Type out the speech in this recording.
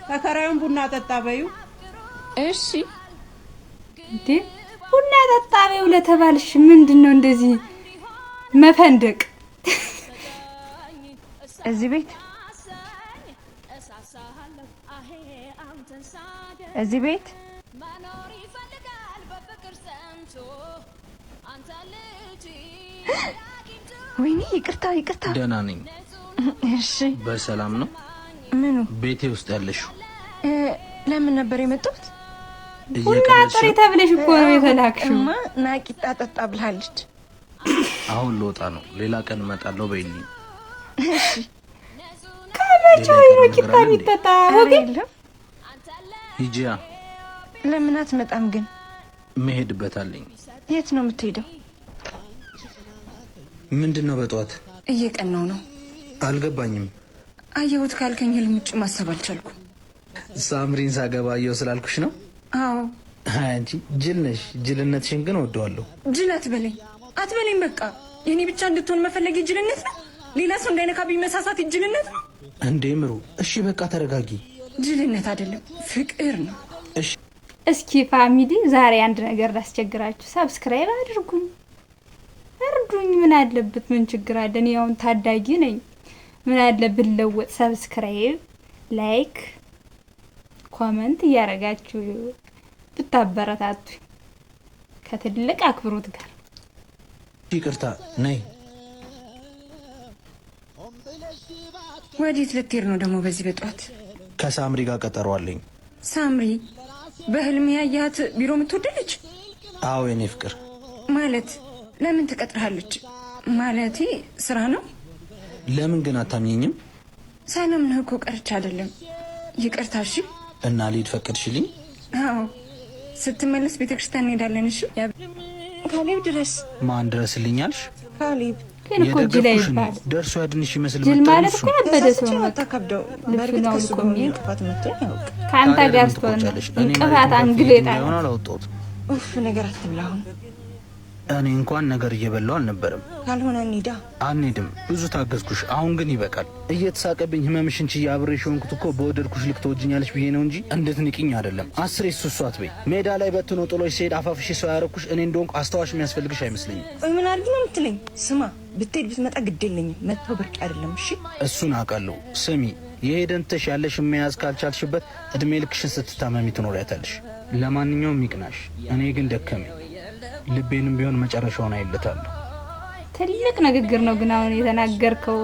ተከራዩን ቡና ጠጣ በዩ። እሺ እንዴ ቡና ጠጣ በዩ ለተባልሽ ምንድነው እንደዚህ መፈንደቅ? እዚህ ቤት እዚህ ቤት ወይኔ ይቅርታ ደህና ነኝ። እሺ በሰላም ነው? ምኑ ቤቴ ውስጥ ያለሽው? ለምን ነበር የመጣሁት? ቡና ጥሪ ተብለሽ እኮ ነው የተላክሽው። ናቂጣ ጠጣ ብላለች። አሁን ልወጣ ነው። ሌላ ቀን እመጣለሁ በይልኝ። እሺ ከመቼው ነው ቂጣ የሚጠጣ? ወጌ ሂጂያ። ለምን አትመጣም ግን? መሄድበት አለኝ። የት ነው የምትሄደው? ምንድነው በጧት? እየቀናው ነው። አልገባኝም። አየሁት ካልከኝ ህልም ውጭ ማሰብ አልቻልኩም። ሳምሪን ሳገባየው ስላልኩሽ ነው? አዎ። አንቺ ጅል ነሽ። ጅልነትሽን ግን ወደዋለሁ። ጅል አትበለኝ በቃ። የኔ ብቻ እንድትሆን መፈለግ ጅልነት ነው? ሌላ ሰው እንዳይነካብኝ መሳሳት ጅልነት ነው እንዴ? ምሩ እሺ በቃ ተረጋጊ። ጅልነት አይደለም ፍቅር ነው። እሺ እስኪ ፋሚሊ ዛሬ አንድ ነገር ላስቸግራችሁ። ሰብስክራይብ አድርጉኝ፣ እርዱኝ። ምን አለበት? ምን ችግር አለ? እኔ አሁን ታዳጊ ነኝ። ምን አለበት ለወጥ? ሰብስክራይብ፣ ላይክ፣ ኮሜንት እያረጋችሁ ብታበረታቱ ከትልቅ አክብሮት ጋር። ይቅርታ ነይ። ወዴት ልትሄድ ነው ደግሞ በዚህ በጧት? ከሳምሪ ጋር ቀጠሮ አለኝ። ሳምሪ በህልም ያያት ቢሮ የምትወደለች? አዎ የኔ ፍቅር። ማለት ለምን ተቀጥራለች? ማለቴ ስራ ነው። ለምን ግን አታምኘኝም? ሳላምንህ እኮ ቀርቼ አይደለም። ይቅርታ። እሺ እና ልሂድ ፈቀድሽልኝ? አዎ ስትመለስ ቤተክርስቲያን እንሄዳለን። እሺ ካሌብ ድረስ። ማን ድረስልኛልሽ? ካሌብ ግን እኮ ጅል አይባል። ደርሶ ያድንሽ ይመስል ጅል ማለት እኮ ያበደ ሰው ነው። ተከብደው በርግጥ ከሱ ጋር ጥፋት መጥቶ ያውቅ ካንተ ጋር ስትሆን እንቅፋት አንግሎ ይጣል። ኡፍ ነገር አትብላሁን። እኔ እንኳን ነገር እየበላው አልነበረም። ካልሆነ እንሂዳ። አንሄድም። ብዙ ታገዝኩሽ። አሁን ግን ይበቃል። እየተሳቀብኝ ህመምሽን ችዬ አብሬሽ ሆንኩት እኮ በወደድኩሽ ልክ ተወጅኛለሽ ብዬ ነው እንጂ እንድትንቂኝ አይደለም። አስሬ እሱ አትበይ። ሜዳ ላይ በትኖ ጥሎሽ ሲሄድ አፋፍሽ ሰው ያረኩሽ እኔ እንደሆንኩ አስተዋሽ የሚያስፈልግሽ አይመስለኝም። ቆይ ምን አድርጊ ነው የምትለኝ? ስማ ብትሄድ ብትመጣ ግድ የለኝም። መጥተው ብርቅ አይደለም። እሺ እሱን አውቃለሁ። ስሚ የሄደን ትሽ ያለሽ መያዝ ካልቻልሽበት እድሜ ልክሽን ስትታመሚ ትኖሪያታለሽ። ለማንኛውም ይቅናሽ። እኔ ግን ደከመኝ። ልቤንም ቢሆን መጨረሻውን አይለታለሁ። ትልቅ ንግግር ነው ግን አሁን የተናገርከው።